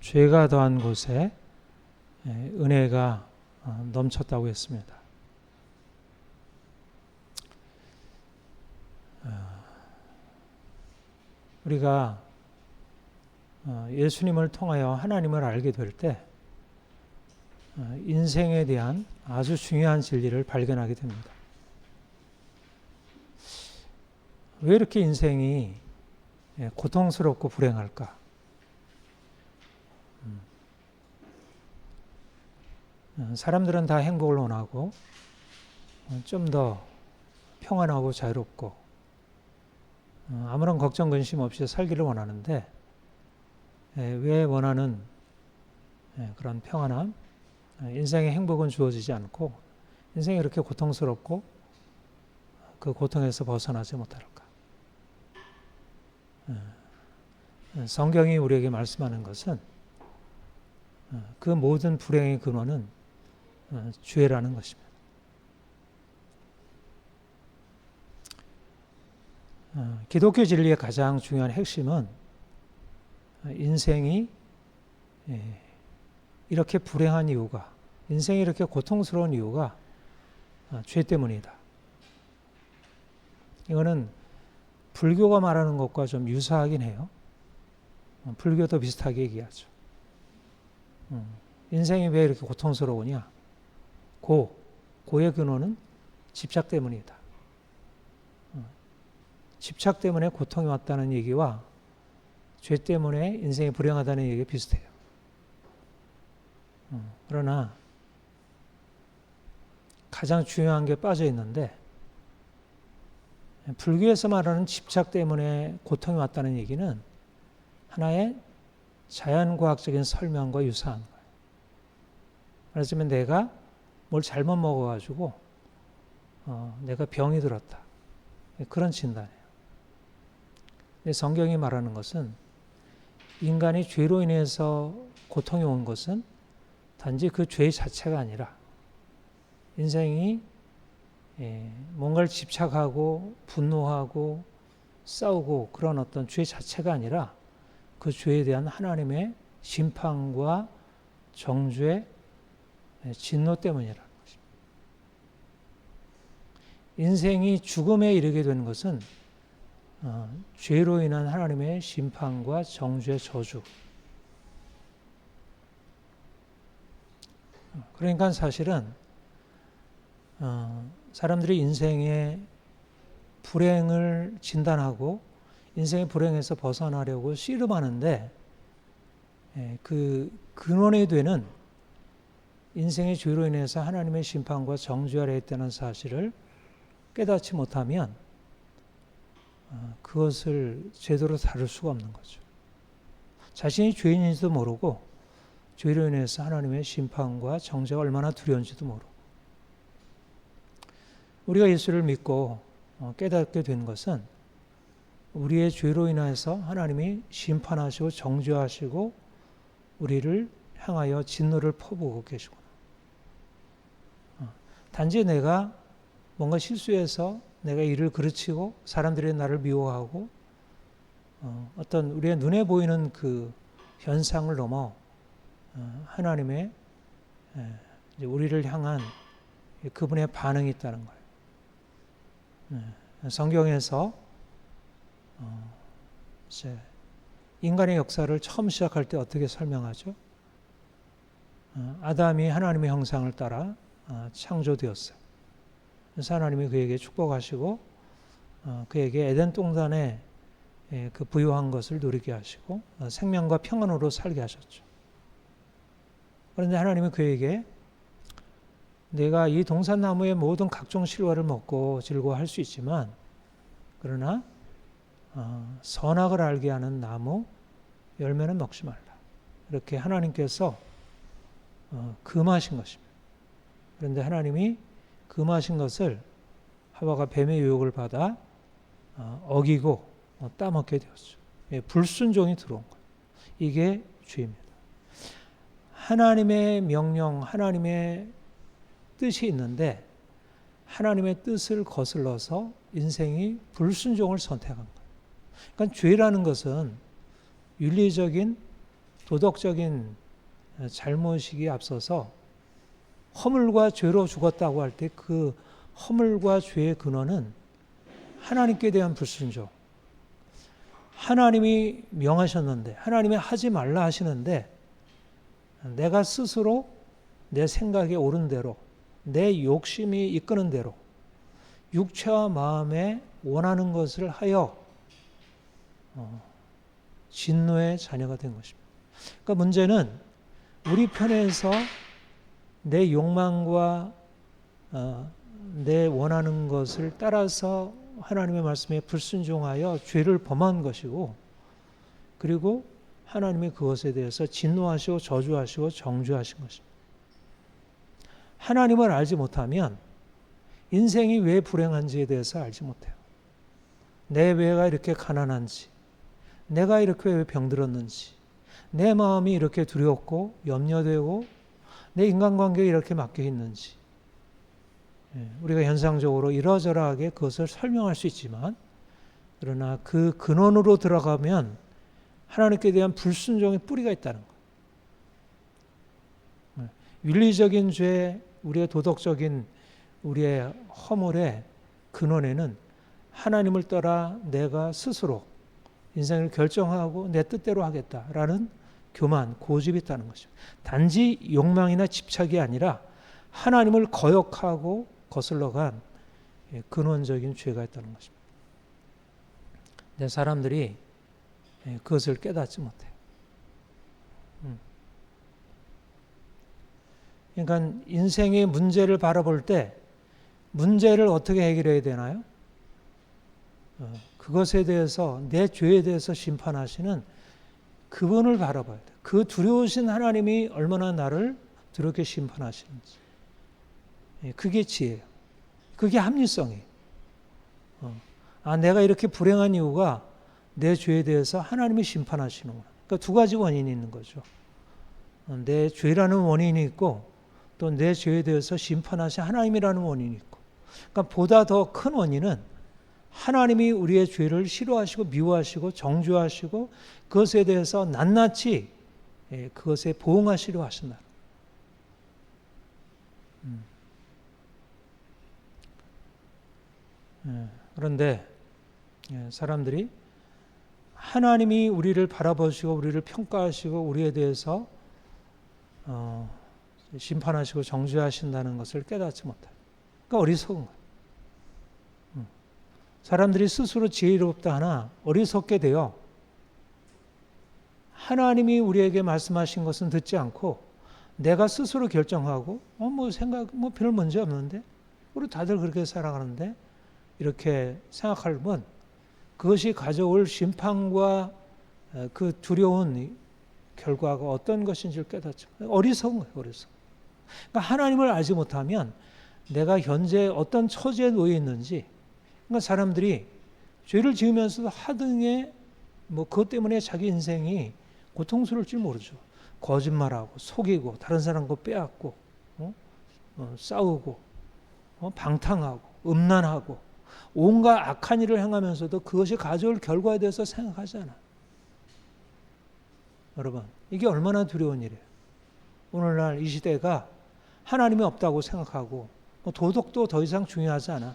죄가 더한 곳에 은혜가 넘쳤다고 했습니다. 우리가 예수님을 통하여 하나님을 알게 될 때 인생에 대한 아주 중요한 진리를 발견하게 됩니다. 왜 이렇게 인생이 고통스럽고 불행할까? 사람들은 다 행복을 원하고 좀 더 평안하고 자유롭고 아무런 걱정 근심 없이 살기를 원하는데 왜 원하는 그런 평안함, 인생의 행복은 주어지지 않고 인생이 이렇게 고통스럽고 그 고통에서 벗어나지 못할까? 성경이 우리에게 말씀하는 것은 그 모든 불행의 근원은 죄라는 것입니다. 기독교 진리의 가장 중요한 핵심은 인생이 이렇게 불행한 이유가, 인생이 이렇게 고통스러운 이유가 죄 때문이다. 이거는 불교가 말하는 것과 좀 유사하긴 해요. 불교도 비슷하게 얘기하죠. 인생이 왜 이렇게 고통스러우냐? 고의 근원은 집착 때문이다. 집착 때문에 고통이 왔다는 얘기와 죄 때문에 인생이 불행하다는 얘기가 비슷해요. 그러나 가장 중요한 게 빠져 있는데 불교에서 말하는 집착 때문에 고통이 왔다는 얘기는 하나의 자연과학적인 설명과 유사한 거예요. 말하자면 내가 뭘 잘못 먹어가지고 내가 병이 들었다. 그런 진단이에요. 성경이 말하는 것은 인간이 죄로 인해서 고통이 온 것은 단지 그 죄 자체가 아니라 인생이 뭔가를 집착하고 분노하고 싸우고 그런 어떤 죄 자체가 아니라 그 죄에 대한 하나님의 심판과 정죄, 진노 때문이라는 것입니다. 인생이 죽음에 이르게 되는 것은 죄로 인한 하나님의 심판과 정죄, 저주. 그러니까 사실은 사람들이 인생의 불행을 진단하고 인생의 불행에서 벗어나려고 씨름하는데 그 근원이 되는 인생의 죄로 인해서 하나님의 심판과 정죄 아래에 있다는 사실을 깨닫지 못하면 그것을 제대로 다룰 수가 없는 거죠. 자신이 죄인인지도 모르고 죄로 인해서 하나님의 심판과 정죄가 얼마나 두려운지도 모르고 우리가 예수를 믿고 깨닫게 된 것은 우리의 죄로 인해서 하나님이 심판하시고 정죄하시고 우리를 향하여 진노를 퍼부고 계시구나. 단지 내가 뭔가 실수해서 내가 일을 그르치고 사람들이 나를 미워하고 어떤 우리의 눈에 보이는 그 현상을 넘어 하나님의 우리를 향한 그분의 반응이 있다는 거예요. 성경에서 인간의 역사를 처음 시작할 때 어떻게 설명하죠? 아담이 하나님의 형상을 따라 창조되었어요. 그래서 하나님이 그에게 축복하시고 그에게 에덴 동산에 그 부유한 것을 누리게 하시고 생명과 평안으로 살게 하셨죠. 그런데 하나님은 그에게 내가 이 동산나무의 모든 각종 실과를 먹고 즐거워할 수 있지만 그러나 선악을 알게 하는 나무 열매는 먹지 말라. 이렇게 하나님께서 금하신 것입니다. 그런데 하나님이 금하신 것을 하와가 뱀의 유혹을 받아 어기고 따먹게 되었죠. 불순종이 들어온 거예요. 이게 죄입니다. 하나님의 명령, 하나님의 뜻이 있는데 하나님의 뜻을 거슬러서 인생이 불순종을 선택한 거예요. 그러니까 죄라는 것은 윤리적인 도덕적인 잘못이 앞서서 허물과 죄로 죽었다고 할 때 그 허물과 죄의 근원은 하나님께 대한 불순종. 하나님이 명하셨는데, 하나님이 하지 말라 하시는데 내가 스스로 내 생각에 옳은 대로, 내 욕심이 이끄는 대로 육체와 마음에 원하는 것을 하여 진노의 자녀가 된 것입니다. 그러니까 문제는 우리 편에서 내 욕망과 내 원하는 것을 따라서 하나님의 말씀에 불순종하여 죄를 범한 것이고, 그리고 하나님이 그것에 대해서 진노하시고 저주하시고 정죄하신 것입니다. 하나님을 알지 못하면 인생이 왜 불행한지에 대해서 알지 못해요. 내 왜가 이렇게 가난한지, 내가 이렇게 왜 병들었는지, 내 마음이 이렇게 두렵고 염려되고 내 인간관계에 이렇게 막혀 있는지, 우리가 현상적으로 이러저러하게 그것을 설명할 수 있지만, 그러나 그 근원으로 들어가면 하나님께 대한 불순종의 뿌리가 있다는 것. 윤리적인 죄, 우리의 도덕적인 우리의 허물의 근원에는 하나님을 떠나 내가 스스로 인생을 결정하고 내 뜻대로 하겠다라는 교만, 고집이 있다는 것이죠. 단지 욕망이나 집착이 아니라 하나님을 거역하고 거슬러간 근원적인 죄가 있다는 것입니다. 근데 사람들이 그것을 깨닫지 못해요. 그러니까 인생의 문제를 바라볼 때 문제를 어떻게 해결해야 되나요? 그것에 대해서, 내 죄에 대해서 심판하시는 그분을 바라봐야 돼요. 그 두려우신 하나님이 얼마나 나를 두렵게 심판하시는지. 그게 지혜예요. 그게 합리성이에요. 내가 이렇게 불행한 이유가 내 죄에 대해서 하나님이 심판하시는구나. 그러니까 두 가지 원인이 있는 거죠. 내 죄라는 원인이 있고, 또 내 죄에 대해서 심판하신 하나님이라는 원인이 있고, 그러니까 보다 더 큰 원인은 하나님이 우리의 죄를 싫어하시고 미워하시고 정죄하시고 그것에 대해서 낱낱이 그것에 보응하시려 하신다. 그런데 사람들이 하나님이 우리를 바라보시고 우리를 평가하시고 우리에 대해서 심판하시고 정죄하신다는 것을 깨닫지 못해요. 그러니까 어리석은 거예요. 사람들이 스스로 지혜롭다 하나 어리석게 되어 하나님이 우리에게 말씀하신 것은 듣지 않고 내가 스스로 결정하고 별 문제 없는데, 우리 다들 그렇게 살아가는데, 이렇게 생각하면 그것이 가져올 심판과 그 두려운 결과가 어떤 것인지를 깨닫죠. 어리석은 거예요. 어리석은. 그러니까 하나님을 알지 못하면 내가 현재 어떤 처지에 놓여 있는지, 그러니까 사람들이 죄를 지으면서도 하등에 그것 때문에 자기 인생이 고통스러울 줄 모르죠. 거짓말하고 속이고 다른 사람 거 빼앗고 싸우고 방탕하고 음란하고 온갖 악한 일을 행하면서도 그것이 가져올 결과에 대해서 생각하지 않아. 여러분, 이게 얼마나 두려운 일이에요. 오늘날 이 시대가 하나님이 없다고 생각하고 도덕도 더 이상 중요하지 않아.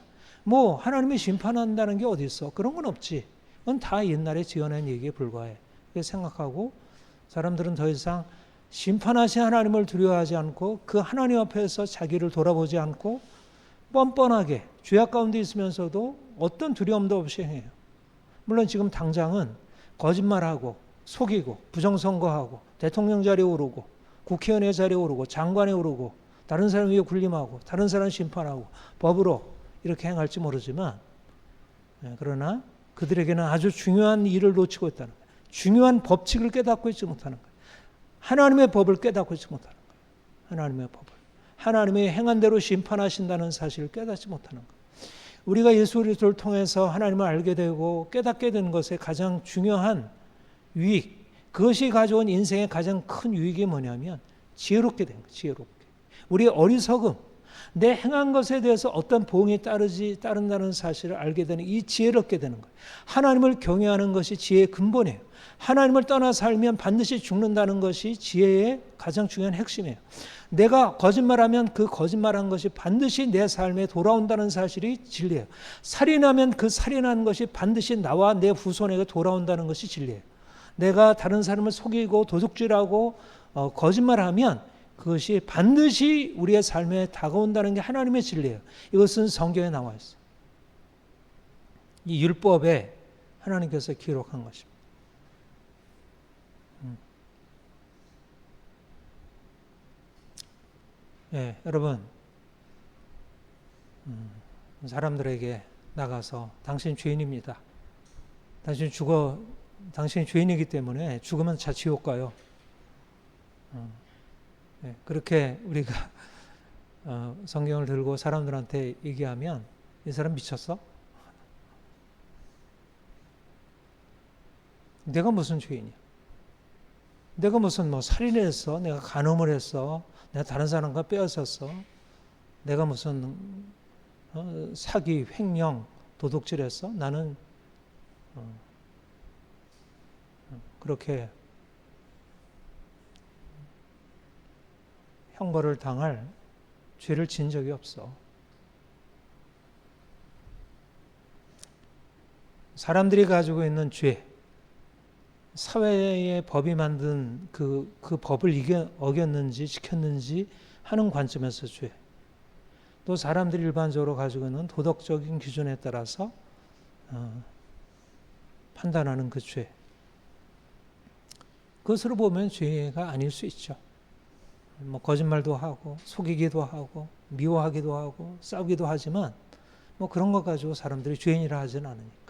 하나님이 심판한다는 게 어디 있어? 그런 건 없지. 그건 다 옛날에 지어낸 얘기에 불과해. 그렇게 생각하고 사람들은 더 이상 심판하신 하나님을 두려워하지 않고 그 하나님 앞에서 자기를 돌아보지 않고 뻔뻔하게 죄악 가운데 있으면서도 어떤 두려움도 없이 행해요. 물론 지금 당장은 거짓말하고 속이고 부정선거하고 대통령 자리에 오르고 국회의원의 자리에 오르고 장관에 오르고 다른 사람 위에 군림하고 다른 사람 심판하고 법으로 이렇게 행할지 모르지만, 그러나 그들에게는 아주 중요한 일을 놓치고 있다는 거예요. 중요한 법칙을 깨닫고 있지 못하는 거예요. 하나님의 법을 깨닫고 있지 못하는 거예요. 하나님의 법을. 하나님의 행한 대로 심판하신다는 사실을 깨닫지 못하는 거예요. 우리가 예수 그리스도를 통해서 하나님을 알게 되고 깨닫게 된 것의 가장 중요한 유익, 그것이 가져온 인생의 가장 큰 유익이 뭐냐면 지혜롭게 된 거예요. 지혜롭게. 우리의 어리석음, 내 행한 것에 대해서 어떤 보응이 따른다는 사실을 알게 되는 이 지혜를 얻게 되는 거예요. 하나님을 경외하는 것이 지혜의 근본이에요. 하나님을 떠나 살면 반드시 죽는다는 것이 지혜의 가장 중요한 핵심이에요. 내가 거짓말하면 그 거짓말한 것이 반드시 내 삶에 돌아온다는 사실이 진리예요. 살인하면 그 살인한 것이 반드시 나와 내 후손에게 돌아온다는 것이 진리예요. 내가 다른 사람을 속이고 도둑질하고 거짓말하면 그것이 반드시 우리의 삶에 다가온다는 게 하나님의 진리예요. 이것은 성경에 나와 있어요. 이 율법에 하나님께서 기록한 것입니다. 예, 여러분, 사람들에게 나가서 당신 죄인입니다. 당신 죄인이기 때문에 죽으면 자 지옥 가요. 예, 그렇게 우리가 성경을 들고 사람들한테 얘기하면 이 사람 미쳤어? 내가 무슨 죄인이야? 내가 무슨 살인을 했어? 내가 간음을 했어? 내가 다른 사람과 빼앗았어? 내가 무슨 사기, 횡령, 도둑질했어? 나는 그렇게 형벌을 당할 죄를 지은 적이 없어. 사람들이 가지고 있는 죄, 사회의 법이 만든 그 법을 어겼는지 지켰는지 하는 관점에서 죄, 또 사람들이 일반적으로 가지고 있는 도덕적인 기준에 따라서 판단하는 그 죄, 그것으로 보면 죄가 아닐 수 있죠. 거짓말도 하고 속이기도 하고 미워하기도 하고 싸우기도 하지만 그런 것 가지고 사람들이 죄인이라 하지는 않으니까.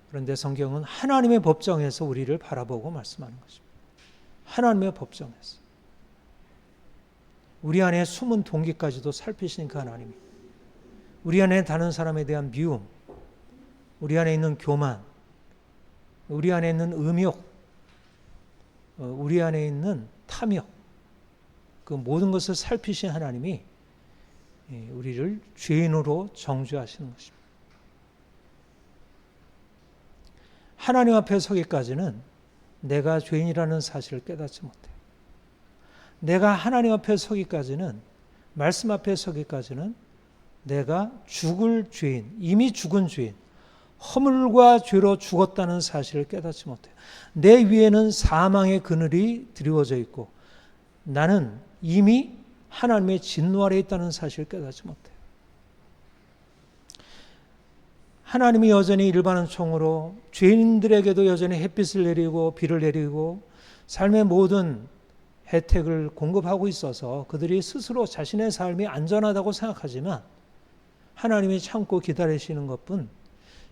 그런데 성경은 하나님의 법정에서 우리를 바라보고 말씀하는 것입니다. 하나님의 법정에서 우리 안에 숨은 동기까지도 살피시니까 하나님이 우리 안에 다른 사람에 대한 미움, 우리 안에 있는 교만, 우리 안에 있는 음욕, 우리 안에 있는 탐욕, 그 모든 것을 살피신 하나님이 우리를 죄인으로 정죄하시는 것입니다. 하나님 앞에 서기까지는 내가 죄인이라는 사실을 깨닫지 못해요. 내가 하나님 앞에 서기까지는, 말씀 앞에 서기까지는 내가 죽을 죄인, 이미 죽은 죄인, 허물과 죄로 죽었다는 사실을 깨닫지 못해요. 내 위에는 사망의 그늘이 드리워져 있고 나는 이미 하나님의 진노 아래 있다는 사실을 깨닫지 못해요. 하나님이 여전히 일반은 총으로 죄인들에게도 여전히 햇빛을 내리고 비를 내리고 삶의 모든 혜택을 공급하고 있어서 그들이 스스로 자신의 삶이 안전하다고 생각하지만 하나님이 참고 기다리시는 것뿐,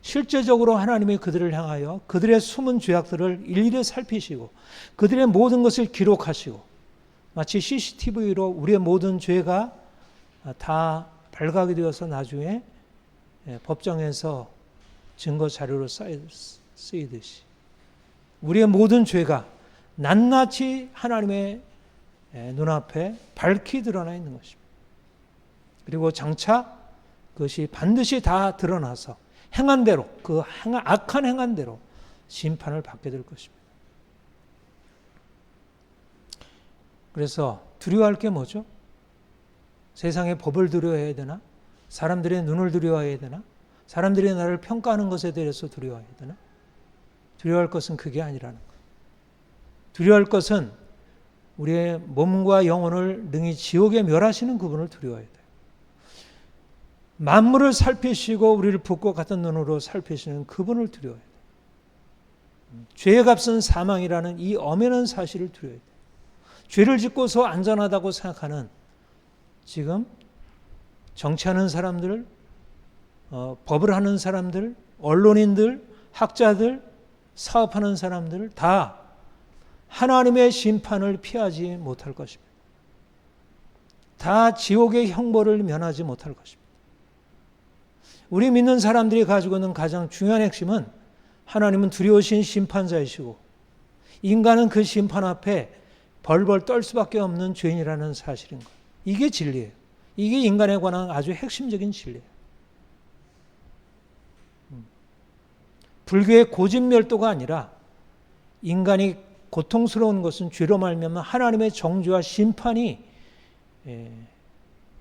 실제적으로 하나님이 그들을 향하여 그들의 숨은 죄악들을 일일이 살피시고 그들의 모든 것을 기록하시고 마치 CCTV로 우리의 모든 죄가 다 발각이 되어서 나중에 법정에서 증거 자료로 쓰이듯이 우리의 모든 죄가 낱낱이 하나님의 눈앞에 밝히 드러나 있는 것입니다. 그리고 장차 그것이 반드시 다 드러나서 행한 대로, 그 악한 행한 대로 심판을 받게 될 것입니다. 그래서 두려워할 게 뭐죠? 세상의 법을 두려워해야 되나? 사람들의 눈을 두려워해야 되나? 사람들이 나를 평가하는 것에 대해서 두려워해야 되나? 두려워할 것은 그게 아니라는 거예요. 두려워할 것은 우리의 몸과 영혼을 능히 지옥에 멸하시는 그분을 두려워해야 돼요. 만물을 살피시고 우리를 붓고 같은 눈으로 살피시는 그분을 두려워해야 돼요. 죄의 값은 사망이라는 이 엄연한 사실을 두려워해야 돼요. 죄를 짓고서 안전하다고 생각하는 지금 정치하는 사람들, 법을 하는 사람들, 언론인들, 학자들, 사업하는 사람들 다 하나님의 심판을 피하지 못할 것입니다. 다 지옥의 형벌을 면하지 못할 것입니다. 우리 믿는 사람들이 가지고 있는 가장 중요한 핵심은 하나님은 두려우신 심판자이시고 인간은 그 심판 앞에 벌벌 떨 수밖에 없는 죄인이라는 사실인 거예요. 이게 진리예요. 이게 인간에 관한 아주 핵심적인 진리예요. 불교의 고진멸도가 아니라 인간이 고통스러운 것은 죄로 말미암아 하나님의 정죄와 심판이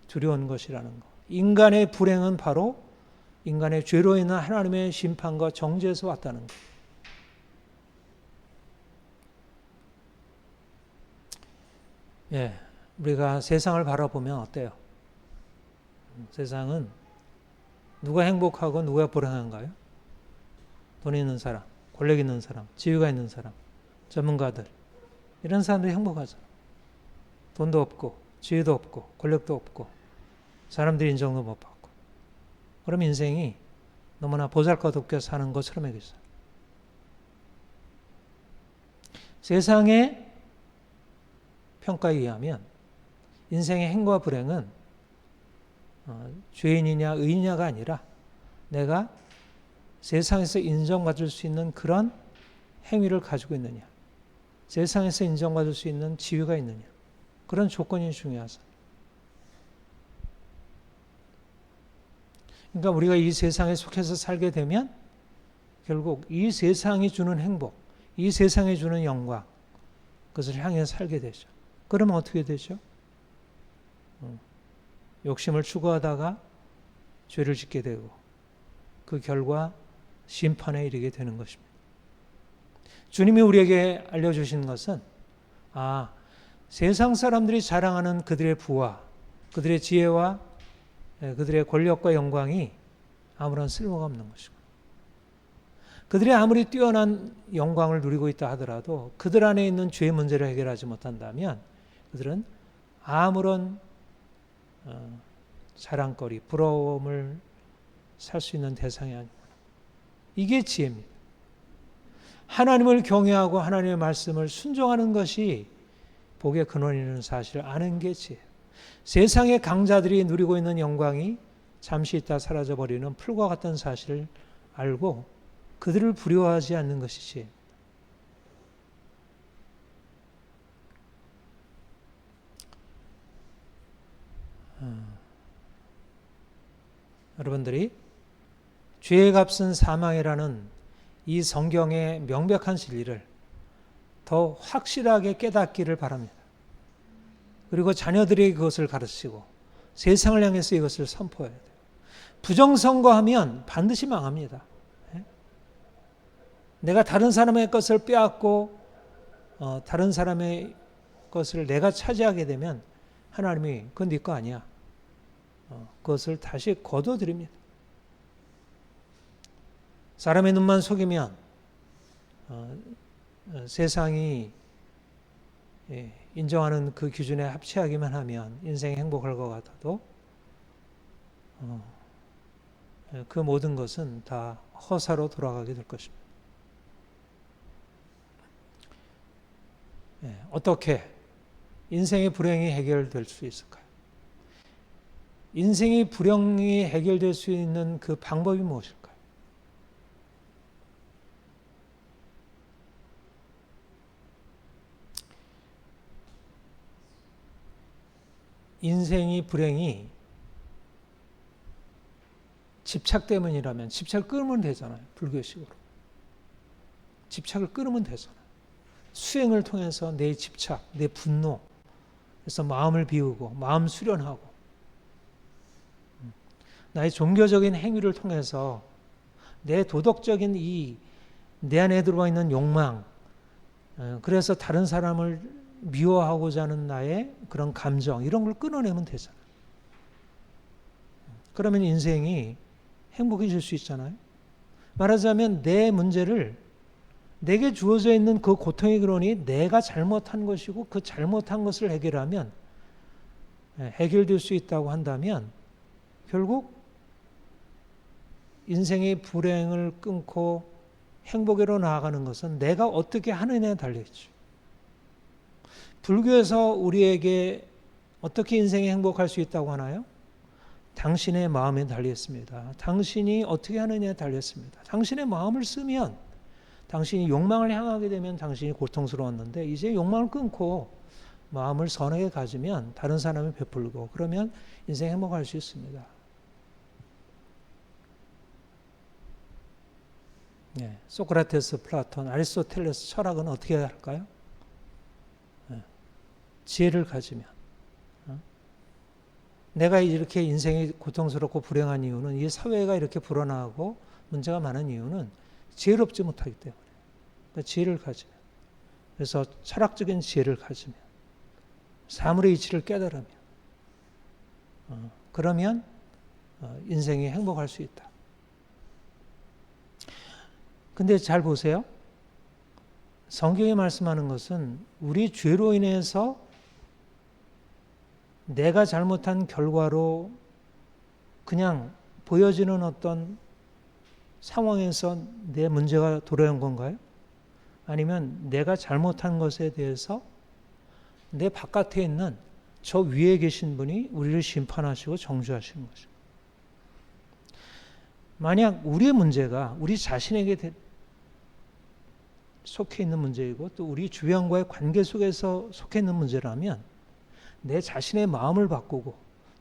두려운 것이라는 것. 인간의 불행은 바로 인간의 죄로 인한 하나님의 심판과 정죄에서 왔다는 것. 우리가 세상을 바라보면 어때요? 세상은 누가 행복하고 누가 불행한가요? 돈 있는 사람, 권력 있는 사람, 지위가 있는 사람, 전문가들, 이런 사람들이 행복하죠. 돈도 없고 지위도 없고 권력도 없고 사람들이 인정도 못 받고, 그럼 인생이 너무나 보잘것없게 사는 것처럼 여기죠. 세상의 평가에 의하면 인생의 행복과 불행은 죄인이냐 의인이냐가 아니라 내가 세상에서 인정받을 수 있는 그런 행위를 가지고 있느냐, 세상에서 인정받을 수 있는 지위가 있느냐, 그런 조건이 중요하죠. 그러니까 우리가 이 세상에 속해서 살게 되면 결국 이 세상이 주는 행복, 이 세상이 주는 영광, 그것을 향해 살게 되죠. 그러면 어떻게 되죠? 욕심을 추구하다가 죄를 짓게 되고 그 결과 심판에 이르게 되는 것입니다. 주님이 우리에게 알려주신 것은 세상 사람들이 자랑하는 그들의 부와 그들의 지혜와 그들의 권력과 영광이 아무런 쓸모가 없는 것이고, 그들이 아무리 뛰어난 영광을 누리고 있다 하더라도 그들 안에 있는 죄 문제를 해결하지 못한다면 그들은 아무런 자랑거리, 부러움을 살 수 있는 대상이 아닙니다. 이게 지혜입니다. 하나님을 경외하고 하나님의 말씀을 순종하는 것이 복의 근원이라는 사실을 아는 게 지혜예요. 세상의 강자들이 누리고 있는 영광이 잠시 있다 사라져버리는 풀과 같은 사실을 알고 그들을 부러워하지 않는 것이 지혜입니다. 여러분들이 죄의 값은 사망이라는 이 성경의 명백한 진리를 더 확실하게 깨닫기를 바랍니다. 그리고 자녀들에게 그것을 가르치고 세상을 향해서 이것을 선포해야 돼요. 부정선거하면 반드시 망합니다. 내가 다른 사람의 것을 빼앗고 다른 사람의 것을 내가 차지하게 되면 하나님이 그건 네 거 아니야, 그것을 다시 거둬드립니다. 사람의 눈만 속이면 세상이 인정하는 그 기준에 합치하기만 하면 인생의 행복할 것 같아도 그 모든 것은 다 허사로 돌아가게 될 것입니다. 어떻게 인생의 불행이 해결될 수 있을까요? 인생의 불행이 해결될 수 있는 그 방법이 무엇일까요? 인생의 불행이 집착 때문이라면 집착을 끊으면 되잖아요. 불교식으로. 집착을 끊으면 되잖아요. 수행을 통해서 내 집착, 내 분노, 그래서 마음을 비우고 마음 수련하고 나의 종교적인 행위를 통해서 내 도덕적인 내 안에 들어와 있는 욕망, 그래서 다른 사람을 미워하고자 하는 나의 그런 감정, 이런 걸 끊어내면 되잖아요. 그러면 인생이 행복해질 수 있잖아요. 말하자면 내 문제를, 내게 주어져 있는 그 고통의 근원이 내가 잘못한 것이고 그 잘못한 것을 해결하면 해결될 수 있다고 한다면 결국 인생의 불행을 끊고 행복으로 나아가는 것은 내가 어떻게 하느냐에 달려있죠. 불교에서 우리에게 어떻게 인생이 행복할 수 있다고 하나요? 당신의 마음에 달려있습니다. 당신이 어떻게 하느냐에 달려있습니다. 당신의 마음을 쓰면, 당신이 욕망을 향하게 되면 당신이 고통스러웠는데 이제 욕망을 끊고 마음을 선하게 가지면 다른 사람이 베풀고 그러면 인생 행복할 수 있습니다. 네, 소크라테스, 플라톤, 아리스토텔레스 철학은 어떻게 할까요? 네, 지혜를 가지면. 내가 이렇게 인생이 고통스럽고 불행한 이유는 이 사회가 이렇게 불안하고 문제가 많은 이유는 지혜롭지 못하기 때문에. 그러니까 지혜를 가지면. 그래서 철학적인 지혜를 가지면. 사물의 이치를 깨달으면. 그러면 인생이 행복할 수 있다. 근데 잘 보세요. 성경이 말씀하는 것은 우리 죄로 인해서 내가 잘못한 결과로 그냥 보여지는 어떤 상황에서 내 문제가 도래한 건가요? 아니면 내가 잘못한 것에 대해서 내 바깥에 있는 저 위에 계신 분이 우리를 심판하시고 정죄하시는 것입니다. 만약 우리의 문제가 우리 자신에게 속해 있는 문제이고 또 우리 주변과의 관계 속에서 속해 있는 문제라면 내 자신의 마음을 바꾸고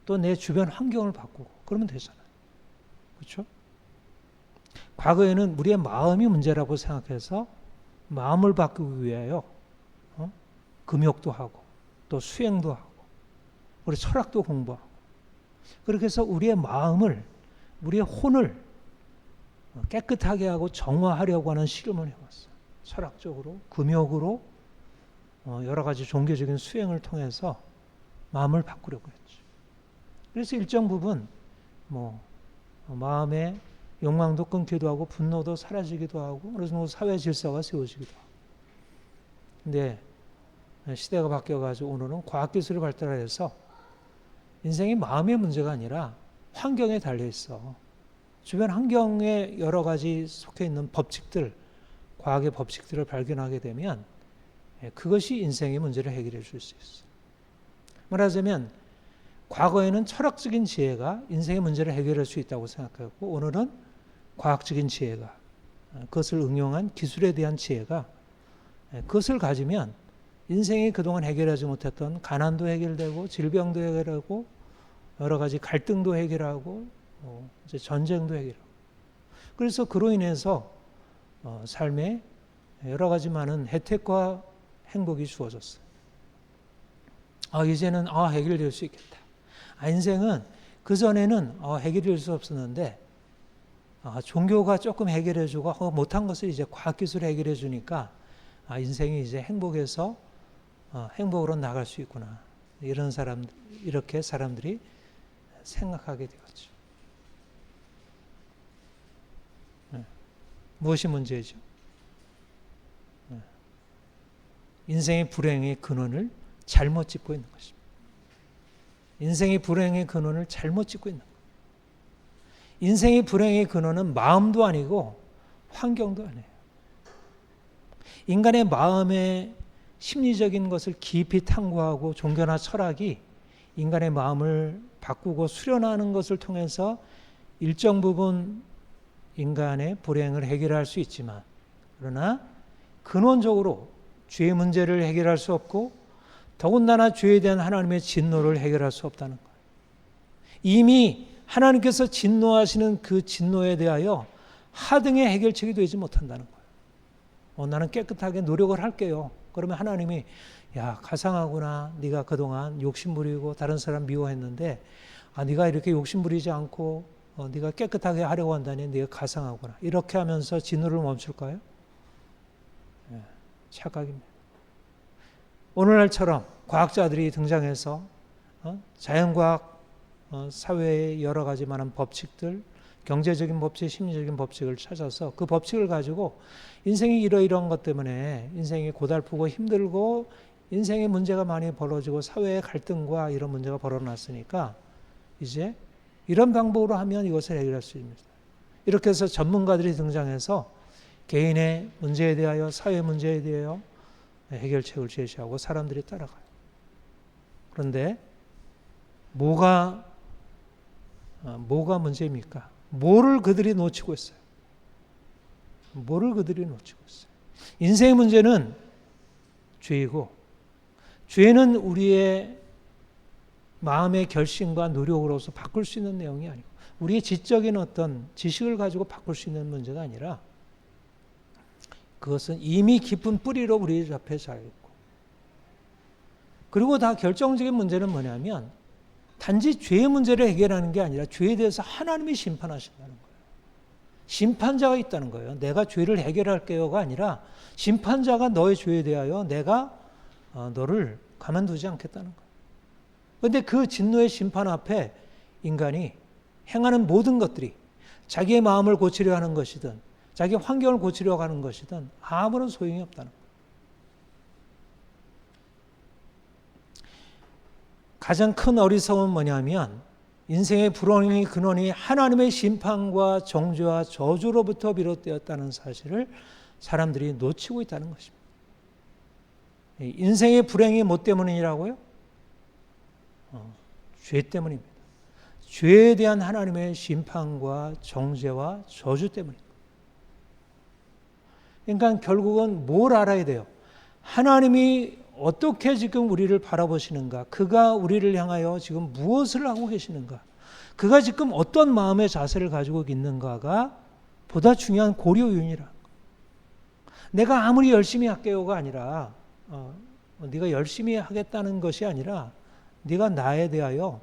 또 내 주변 환경을 바꾸고 그러면 되잖아요. 그렇죠? 과거에는 우리의 마음이 문제라고 생각해서 마음을 바꾸기 위하여 금욕도 하고 또 수행도 하고 우리 철학도 공부하고 그렇게 해서 우리의 마음을 우리의 혼을 깨끗하게 하고 정화하려고 하는 실험을 해왔어요. 철학적으로 금욕으로 여러 가지 종교적인 수행을 통해서 마음을 바꾸려고 했죠. 그래서 일정 부분 마음의 욕망도 끊기도 하고 분노도 사라지기도 하고 그래서 사회 질서가 세워지기도 하고. 근데 시대가 바뀌어가지고 오늘은 과학기술이 발달해서 인생이 마음의 문제가 아니라 환경에 달려있어. 주변 환경에 여러 가지 속해 있는 법칙들, 과학의 법칙들을 발견하게 되면 그것이 인생의 문제를 해결해 줄 수 있어. 말하자면 과거에는 철학적인 지혜가 인생의 문제를 해결할 수 있다고 생각하고 오늘은 과학적인 지혜가 그것을 응용한 기술에 대한 지혜가 그것을 가지면 인생이 그동안 해결하지 못했던 가난도 해결되고 질병도 해결하고 여러 가지 갈등도 해결하고 이제 전쟁도 해결하고 그래서 그로 인해서 삶에 여러 가지 많은 혜택과 행복이 주어졌어요. 이제는 해결될 수 있겠다. 인생은 그전에는 해결될 수 없었는데 종교가 조금 해결해주고 못한 것을 이제 과학기술이 해결해주니까 인생이 이제 행복해서 행복으로 나갈 수 있구나. 이렇게 사람들이 생각하게 되었죠. 무엇이 문제죠? 인생의 불행의 근원을 잘못 짚고 있는 것입니다. 인생의 불행의 근원을 잘못 짚고 있는 거예요. 인생의 불행의 근원은 마음도 아니고 환경도 아니에요. 인간의 마음의 심리적인 것을 깊이 탐구하고 종교나 철학이 인간의 마음을 바꾸고 수련하는 것을 통해서 일정 부분 인간의 불행을 해결할 수 있지만 그러나 근원적으로 죄의 문제를 해결할 수 없고 더군다나 죄에 대한 하나님의 진노를 해결할 수 없다는 거예요. 이미 하나님께서 진노하시는 그 진노에 대하여 하등의 해결책이 되지 못한다는 거예요. 나는 깨끗하게 노력을 할게요. 그러면 하나님이 가상하구나. 네가 그동안 욕심 부리고 다른 사람 미워했는데 네가 이렇게 욕심 부리지 않고 네가 깨끗하게 하려고 한다니 네가 가상하구나. 이렇게 하면서 진노를 멈출까요? 착각입니다. 오늘날처럼 과학자들이 등장해서 자연과학 사회의 여러 가지 많은 법칙들, 경제적인 법칙, 심리적인 법칙을 찾아서 그 법칙을 가지고 인생이 이러이러한 것 때문에 인생이 고달프고 힘들고 인생의 문제가 많이 벌어지고 사회의 갈등과 이런 문제가 벌어났으니까 이제 이런 방법으로 하면 이것을 해결할 수 있습니다. 이렇게 해서 전문가들이 등장해서 개인의 문제에 대하여 사회 문제에 대하여 해결책을 제시하고 사람들이 따라가요. 그런데 뭐가 문제입니까? 뭐를 그들이 놓치고 있어요? 뭐를 그들이 놓치고 있어요? 인생의 문제는 죄이고 죄는 우리의 마음의 결심과 노력으로서 바꿀 수 있는 내용이 아니고 우리의 지적인 어떤 지식을 가지고 바꿀 수 있는 문제가 아니라 그것은 이미 깊은 뿌리로 우리 앞에 잘 있고, 그리고 다 결정적인 문제는 뭐냐면 단지 죄의 문제를 해결하는 게 아니라 죄에 대해서 하나님이 심판하신다는 거예요. 심판자가 있다는 거예요. 내가 죄를 해결할게요가 아니라 심판자가 너의 죄에 대하여 내가 너를 가만두지 않겠다는 거예요. 그런데 그 진노의 심판 앞에 인간이 행하는 모든 것들이 자기의 마음을 고치려 하는 것이든 자기 환경을 고치려고 하는 것이든 아무런 소용이 없다는 거예요. 가장 큰 어리석음은 뭐냐면 인생의 불행의 근원이 하나님의 심판과 정죄와 저주로부터 비롯되었다는 사실을 사람들이 놓치고 있다는 것입니다. 인생의 불행이 뭐 때문이라고요? 죄 때문입니다. 죄에 대한 하나님의 심판과 정죄와 저주 때문입니다. 그러니까 결국은 뭘 알아야 돼요? 하나님이 어떻게 지금 우리를 바라보시는가? 그가 우리를 향하여 지금 무엇을 하고 계시는가? 그가 지금 어떤 마음의 자세를 가지고 있는가가 보다 중요한 고려 요인이라. 내가 아무리 열심히 할게요가 아니라 네가 열심히 하겠다는 것이 아니라 네가 나에 대하여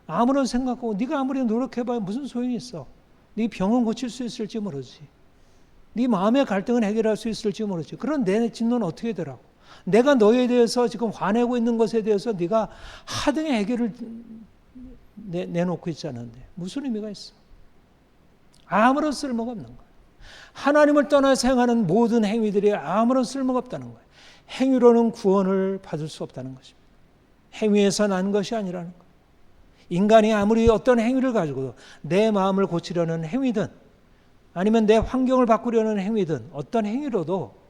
아무런 생각하고 네가 아무리 노력해봐야 무슨 소용이 있어. 네 병은 고칠 수 있을지 모르지. 네 마음의 갈등은 해결할 수 있을지 모르지. 그런 내 진노는 어떻게 되라고. 내가 너에 대해서 지금 화내고 있는 것에 대해서 네가 하등의 해결을 내놓고 있지 않은데 무슨 의미가 있어. 아무런 쓸모가 없는 거야. 하나님을 떠나서 행하는 모든 행위들이 아무런 쓸모가 없다는 거예요. 행위로는 구원을 받을 수 없다는 것입니다. 행위에서 난 것이 아니라는 거예요. 인간이 아무리 어떤 행위를 가지고도 내 마음을 고치려는 행위든 아니면 내 환경을 바꾸려는 행위든 어떤 행위로도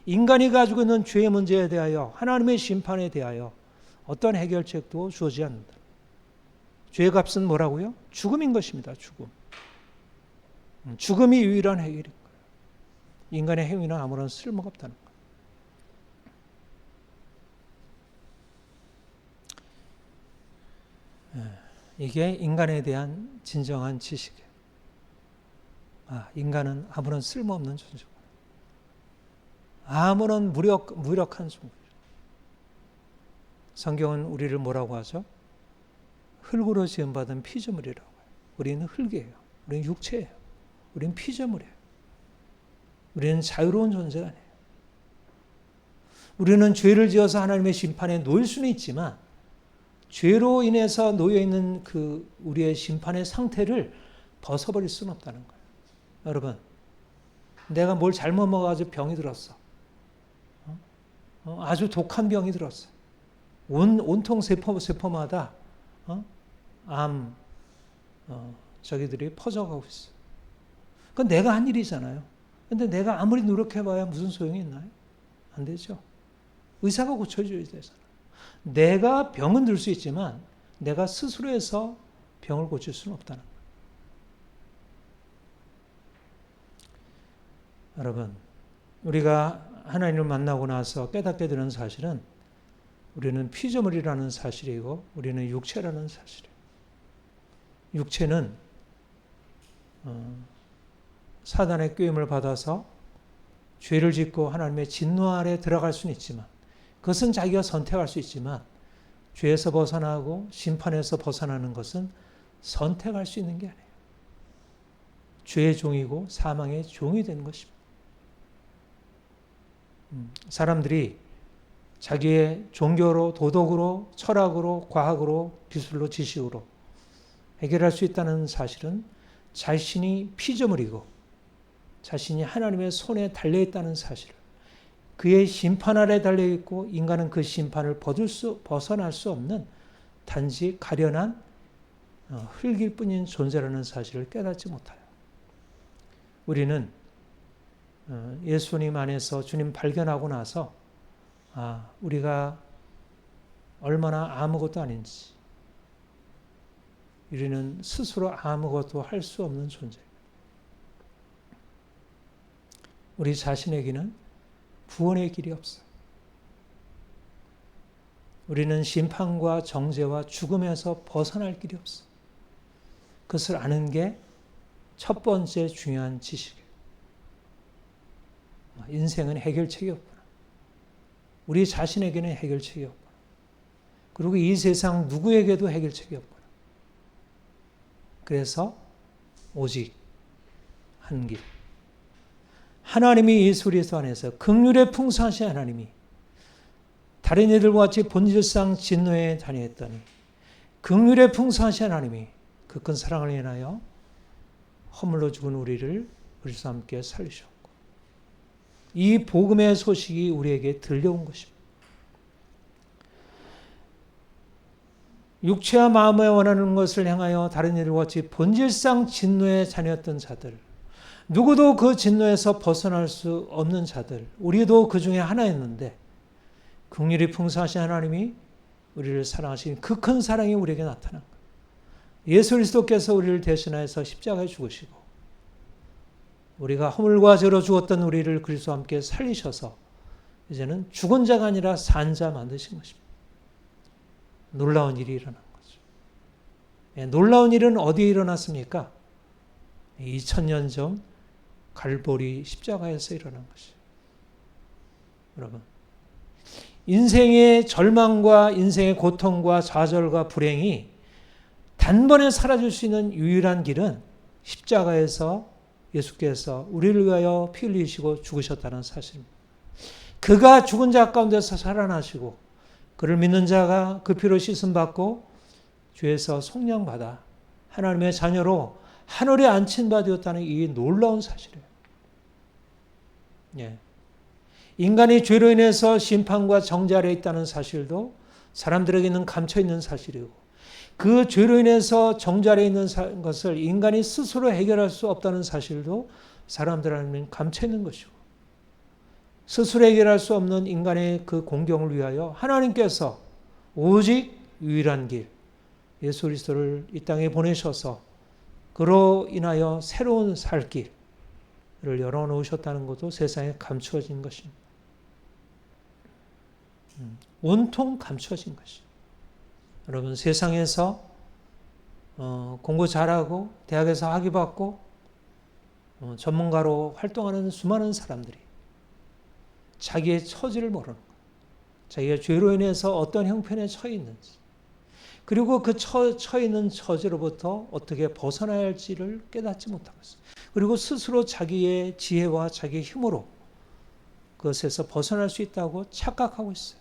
인간이 가지고 있는 죄의 문제에 대하여 하나님의 심판에 대하여 어떤 해결책도 주어지지 않는다. 죄의 값은 뭐라고요? 죽음인 것입니다. 죽음. 죽음이 유일한 해결인 거예요. 인간의 행위는 아무런 쓸모가 없다는 거예요. 이게 인간에 대한 진정한 지식이에요. 인간은 아무런 쓸모없는 존재고 아무런 무력한 존재. 성경은 우리를 뭐라고 하죠? 흙으로 지음받은 피조물이라고 해요. 우리는 흙이에요. 우리는 육체예요. 우리는 피조물이에요. 우리는 자유로운 존재가 아니에요. 우리는 죄를 지어서 하나님의 심판에 놓일 수는 있지만 죄로 인해서 놓여있는 그 우리의 심판의 상태를 벗어버릴 수는 없다는 거예요. 여러분, 내가 뭘 잘못 먹어가지고 병이 들었어. 아주 독한 병이 들었어. 온통 세포마다 암 저기들이 퍼져가고 있어. 그건 내가 한 일이잖아요. 근데 내가 아무리 노력해봐야 무슨 소용이 있나요? 안 되죠. 의사가 고쳐줘야 되잖아. 내가 병은 들 수 있지만 내가 스스로 해서 병을 고칠 수는 없다는 거예요. 여러분, 우리가 하나님을 만나고 나서 깨닫게 되는 사실은 우리는 피조물이라는 사실이고 우리는 육체라는 사실이에요. 육체는 사단의 꾀임을 받아서 죄를 짓고 하나님의 진노 아래 들어갈 수는 있지만 그것은 자기가 선택할 수 있지만 죄에서 벗어나고 심판에서 벗어나는 것은 선택할 수 있는 게 아니에요. 죄의 종이고 사망의 종이 되는 것입니다. 사람들이 자기의 종교로, 도덕으로, 철학으로, 과학으로, 기술로, 지식으로 해결할 수 있다는 사실은 자신이 피조물이고 자신이 하나님의 손에 달려있다는 사실을, 그의 심판 아래 달려있고 인간은 그 심판을 벗어날 수 없는 단지 가련한 흙일 뿐인 존재라는 사실을 깨닫지 못해요. 우리는 예수님 안에서 주님 발견하고 나서 우리가 얼마나 아무것도 아닌지, 우리는 스스로 아무것도 할 수 없는 존재입니다. 우리 자신에게는 구원의 길이 없어요. 우리는 심판과 정죄와 죽음에서 벗어날 길이 없어. 그것을 아는 게 첫 번째 중요한 지식이에요. 인생은 해결책이 없구나. 우리 자신에게는 해결책이 없구나. 그리고 이 세상 누구에게도 해결책이 없구나. 그래서 오직 한 길. 하나님이 예수 그리스도 안에서 긍휼의 풍성하신 하나님이 다른 이들과 같이 본질상 진노에 다녔더니 긍휼의 풍성하신 하나님이 그 큰 사랑을 인하여 허물로 죽은 우리를 그리스도와 함께 살리셨고 이 복음의 소식이 우리에게 들려온 것입니다. 육체와 마음에 원하는 것을 향하여 다른 이들과 같이 본질상 진노의 자녀였던 자들, 누구도 그 진노에서 벗어날 수 없는 자들, 우리도 그 중에 하나였는데 긍휼이 풍성하신 하나님이 우리를 사랑하신 그 큰 사랑이 우리에게 나타난 거예요. 예수 그리스도께서 우리를 대신하여서 십자가에 죽으시고 우리가 허물과 죄로 죽었던 우리를 그리스도와 함께 살리셔서 이제는 죽은 자가 아니라 산 자 만드신 것입니다. 놀라운 일이 일어난 거죠. 예, 놀라운 일은 어디에 일어났습니까? 2000년 전 갈보리 십자가에서 일어난 것이에요. 여러분, 인생의 절망과 인생의 고통과 좌절과 불행이 단번에 사라질 수 있는 유일한 길은 십자가에서 예수께서 우리를 위하여 피 흘리시고 죽으셨다는 사실입니다. 그가 죽은 자 가운데서 살아나시고 그를 믿는 자가 그 피로 씻음받고 죄에서 속량받아 하나님의 자녀로 하늘에 앉힌 바 되었다는 이 놀라운 사실이에요. 예. 인간이 죄로 인해서 심판과 정죄 아래 있다는 사실도 사람들에게는 감춰있는 사실이고 그 죄로 인해서 정죄 아래 있는 것을 인간이 스스로 해결할 수 없다는 사실도 사람들에게는 감춰있는 것이고 스스로 해결할 수 없는 인간의 그 공경을 위하여 하나님께서 오직 유일한 길 예수 그리스도를 이 땅에 보내셔서 그로 인하여 새로운 살 길을 열어놓으셨다는 것도 세상에 감추어진 것입니다. 온통 감추어진 것입니다. 여러분, 세상에서 공부 잘하고 대학에서 학위받고 전문가로 활동하는 수많은 사람들이 자기의 처지를 모르는 거예요. 자기가 죄로 인해서 어떤 형편에 처해 있는지 그리고 그 처해 있는 처지로부터 어떻게 벗어나야 할지를 깨닫지 못하고 있어요. 그리고 스스로 자기의 지혜와 자기의 힘으로 그것에서 벗어날 수 있다고 착각하고 있어요.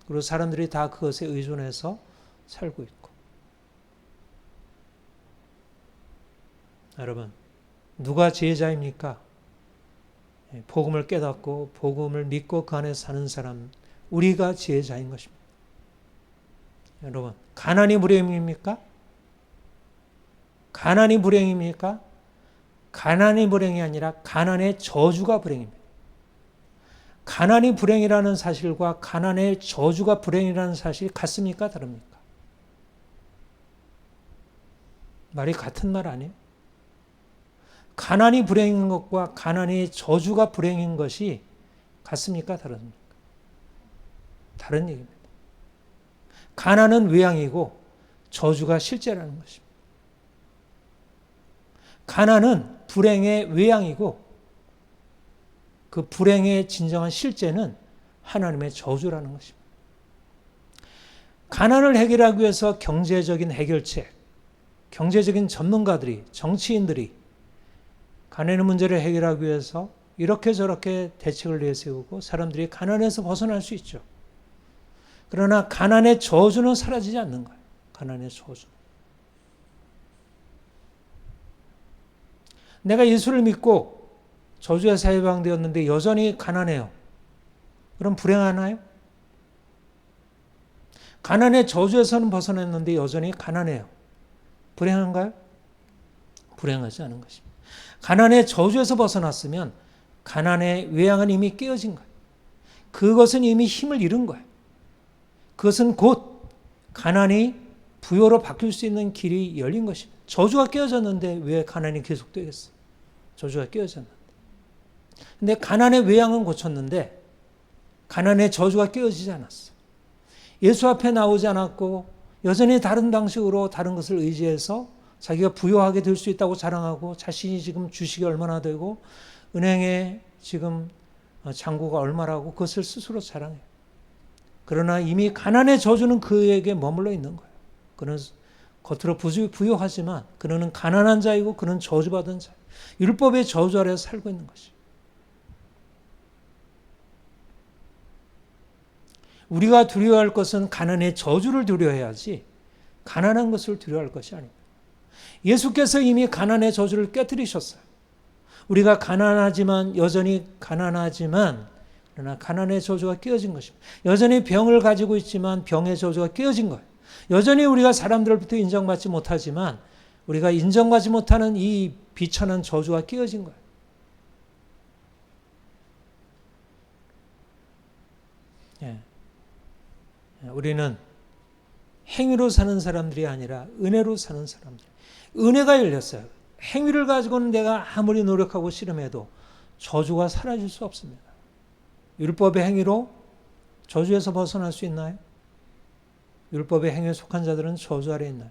그리고 사람들이 다 그것에 의존해서 살고 있고. 여러분, 누가 지혜자입니까? 복음을 깨닫고 복음을 믿고 그 안에 사는 사람, 우리가 지혜자인 것입니다. 여러분, 가난이 불행입니까? 가난이 불행입니까? 가난이 불행이 아니라 가난의 저주가 불행입니다. 가난이 불행이라는 사실과 가난의 저주가 불행이라는 사실이 같습니까? 다릅니까? 말이 같은 말 아니에요? 가난이 불행인 것과 가난의 저주가 불행인 것이 같습니까? 다릅니까? 다른 얘기입니다. 가난은 외양이고 저주가 실제라는 것입니다. 가난은 불행의 외양이고 그 불행의 진정한 실제는 하나님의 저주라는 것입니다. 가난을 해결하기 위해서 경제적인 해결책, 경제적인 전문가들이, 정치인들이 가난의 문제를 해결하기 위해서 이렇게 저렇게 대책을 내세우고 사람들이 가난에서 벗어날 수 있죠. 그러나 가난의 저주는 사라지지 않는 거예요. 가난의 저주. 내가 예수를 믿고 저주에서 해방되었는데 여전히 가난해요. 그럼 불행하나요? 가난의 저주에서는 벗어났는데 여전히 가난해요. 불행한가요? 불행하지 않은 것입니다. 가난의 저주에서 벗어났으면 가난의 외양은 이미 깨어진 거예요. 그것은 이미 힘을 잃은 거예요. 그것은 곧 가난이 부여로 바뀔 수 있는 길이 열린 것입니다. 저주가 깨어졌는데 왜 가난이 계속되겠어요? 저주가 깨어졌는데. 근데 가난의 외양은 고쳤는데 가난의 저주가 깨어지지 않았어. 예수 앞에 나오지 않았고 여전히 다른 방식으로 다른 것을 의지해서 자기가 부유하게 될 수 있다고 자랑하고 자신이 지금 주식이 얼마나 되고 은행에 지금 잔고가 얼마라고 그것을 스스로 자랑해요. 그러나 이미 가난의 저주는 그에게 머물러 있는 거예요. 그는 겉으로 부유하지만 그는 가난한 자이고 그는 저주받은 자. 율법의 저주 아래서 살고 있는 것이죠. 우리가 두려워할 것은 가난의 저주를 두려워해야지 가난한 것을 두려워할 것이 아닙니다. 예수께서 이미 가난의 저주를 깨뜨리셨어요. 우리가 가난하지만 여전히 가난하지만 그러나 가난의 저주가 깨어진 것입니다. 여전히 병을 가지고 있지만 병의 저주가 깨어진 거예요. 여전히 우리가 사람들로부터 인정받지 못하지만 우리가 인정받지 못하는 이 비천한 저주가 깨어진 거예요. 우리는 행위로 사는 사람들이 아니라 은혜로 사는 사람들. 은혜가 열렸어요. 행위를 가지고는 내가 아무리 노력하고 씨름해도 저주가 사라질 수 없습니다. 율법의 행위로 저주에서 벗어날 수 있나요? 율법의 행위에 속한 자들은 저주 아래 있나요?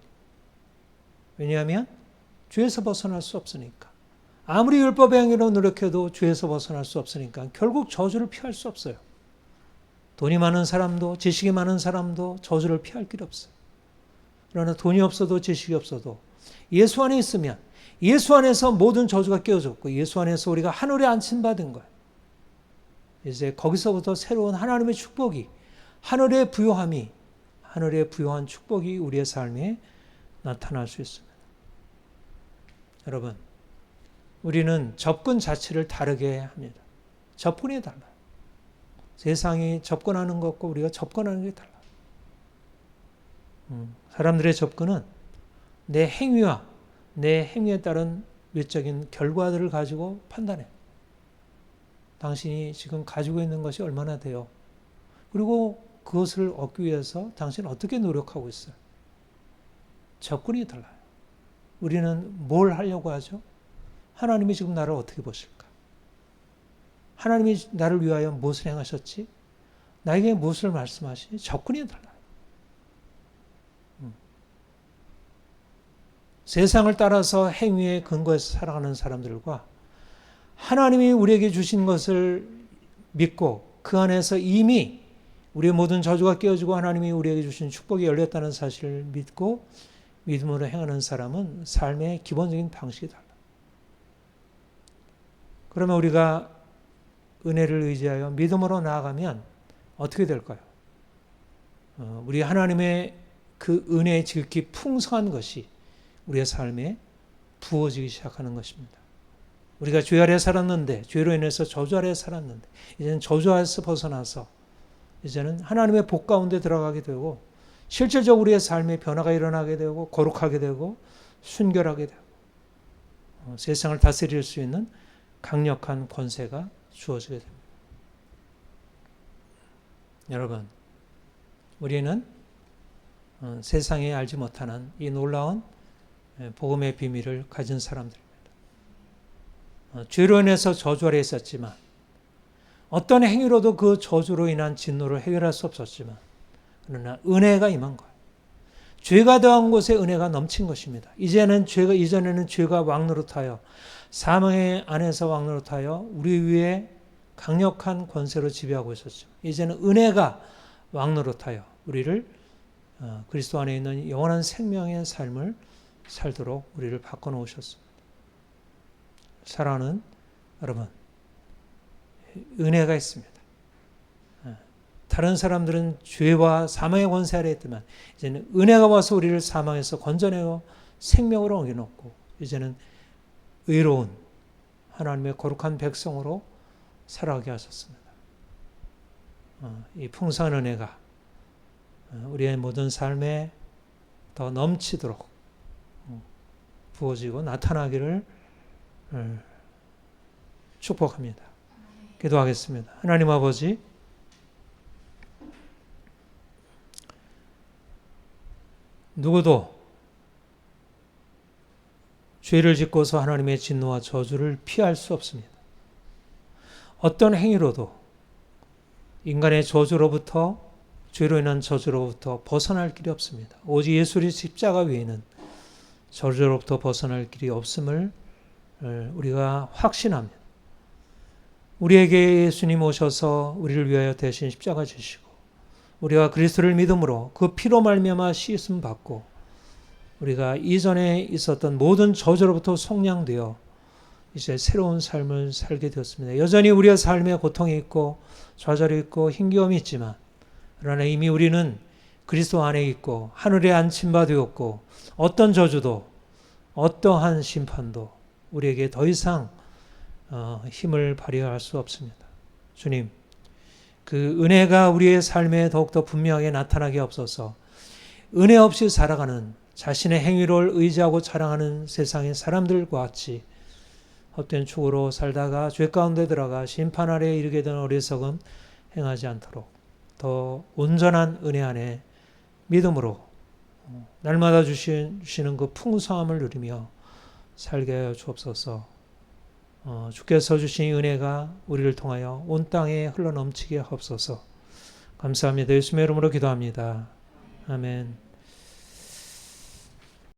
왜냐하면 죄에서 벗어날 수 없으니까. 아무리 율법의 행위로 노력해도 죄에서 벗어날 수 없으니까 결국 저주를 피할 수 없어요. 돈이 많은 사람도 지식이 많은 사람도 저주를 피할 길 없어요. 그러나 돈이 없어도 지식이 없어도 예수 안에 있으면 예수 안에서 모든 저주가 깨어졌고 예수 안에서 우리가 하늘에 안침받은 거예요. 이제 거기서부터 새로운 하나님의 축복이 하늘의 부요함이 하늘의 부요한 축복이 우리의 삶에 나타날 수 있습니다. 여러분, 우리는 접근 자체를 다르게 합니다. 접근이 달라요. 세상이 접근하는 것과 우리가 접근하는 게 달라요. 사람들의 접근은 내 행위와 내 행위에 따른 외적인 결과들을 가지고 판단해. 당신이 지금 가지고 있는 것이 얼마나 돼요? 그리고 그것을 얻기 위해서 당신은 어떻게 노력하고 있어요? 접근이 달라요. 우리는 뭘 하려고 하죠? 하나님이 지금 나를 어떻게 보실까? 하나님이 나를 위하여 무엇을 행하셨지? 나에게 무엇을 말씀하시니? 접근이 달라요. 세상을 따라서 행위에 근거해서 살아가는 사람들과 하나님이 우리에게 주신 것을 믿고 그 안에서 이미 우리의 모든 저주가 깨어지고 하나님이 우리에게 주신 축복이 열렸다는 사실을 믿고 믿음으로 행하는 사람은 삶의 기본적인 방식이 달라요. 그러면 우리가 은혜를 의지하여 믿음으로 나아가면 어떻게 될까요? 우리 하나님의 그 은혜의 지극히 풍성한 것이 우리의 삶에 부어지기 시작하는 것입니다. 우리가 죄 아래 살았는데 죄로 인해서 저주 아래 살았는데 이제는 저주 아래서 벗어나서 이제는 하나님의 복 가운데 들어가게 되고 실질적으로 우리의 삶에 변화가 일어나게 되고 거룩하게 되고 순결하게 되고 세상을 다스릴 수 있는 강력한 권세가 주어지게 됩니다. 여러분, 우리는 세상에 알지 못하는 이 놀라운 복음의 비밀을 가진 사람들입니다. 죄로 인해서 저주 아래 있었지만 어떤 행위로도 그 저주로 인한 진노를 해결할 수 없었지만 그러나 은혜가 임한 거예요. 죄가 더한 곳에 은혜가 넘친 것입니다. 이제는 이전에는 죄가 왕노릇하여 사망의 안에서 왕노릇하여 우리 위에 강력한 권세로 지배하고 있었죠. 이제는 은혜가 왕노릇하여 우리를 그리스도 안에 있는 영원한 생명의 삶을 살도록 우리를 바꿔놓으셨습니다. 사랑하는 여러분, 은혜가 있습니다. 다른 사람들은 죄와 사망의 권세 아래 있지만 이제는 은혜가 와서 우리를 사망에서 건져내어 생명으로 옮겨놓고 이제는 의로운 하나님의 거룩한 백성으로 살아가게 하셨습니다. 이 풍성한 은혜가 우리의 모든 삶에 더 넘치도록 부어지고 나타나기를 축복합니다. 기도하겠습니다. 하나님 아버지, 누구도 죄를 짓고서 하나님의 진노와 저주를 피할 수 없습니다. 어떤 행위로도 인간의 저주로부터 죄로 인한 저주로부터 벗어날 길이 없습니다. 오직 예수의 십자가 외에는 저주로부터 벗어날 길이 없음을 우리가 확신합니다. 우리에게 예수님 오셔서 우리를 위하여 대신 십자가 지시고 우리가 그리스도를 믿음으로 그 피로 말미암아 씻음 받고 우리가 이전에 있었던 모든 저주로부터 속량되어 이제 새로운 삶을 살게 되었습니다. 여전히 우리의 삶에 고통이 있고 좌절이 있고 힘겨움이 있지만 그러나 이미 우리는 그리스도 안에 있고 하늘에 앉힌 바 되었고 어떤 저주도 어떠한 심판도 우리에게 더 이상 힘을 발휘할 수 없습니다. 주님, 그 은혜가 우리의 삶에 더욱더 분명하게 나타나게 없어서 은혜 없이 살아가는 자신의 행위를 의지하고 자랑하는 세상의 사람들과 같이 헛된 축으로 살다가 죄 가운데 들어가 심판 아래에 이르게 되는 어리석음 행하지 않도록 더 온전한 은혜 안에 믿음으로 날마다 주시는 그 풍성함을 누리며 살게 하여 주옵소서. 주께서 주신 은혜가 우리를 통하여 온 땅에 흘러넘치게 하옵소서. 감사합니다. 예수님의 이름으로 기도합니다. 아멘.